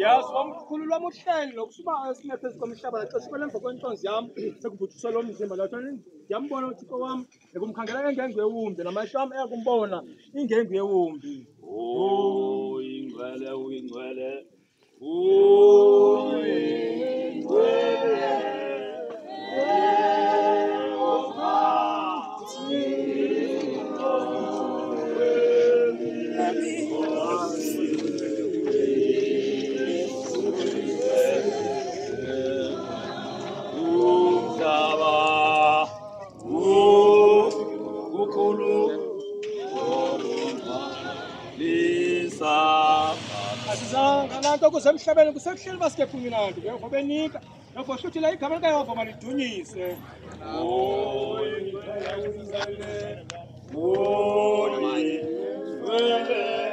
yazi wamkhulu lwamuhleli lokusuba sinephezu komhlaba laxeshukele emva kwentonzi yam sekubhuthiswa lo mzimba lathona ndiyambona uthixo wam ekumkhangela engengu yewumbi namehlo am eyakumbona ingengu yewumbi. Ingcwele uyingcwele asizanga nanto kusemhlabeni kusekuhleli basike kunye nanto yehova benika yehova hluthile igama likayehova malidunyiswe. Ingcwele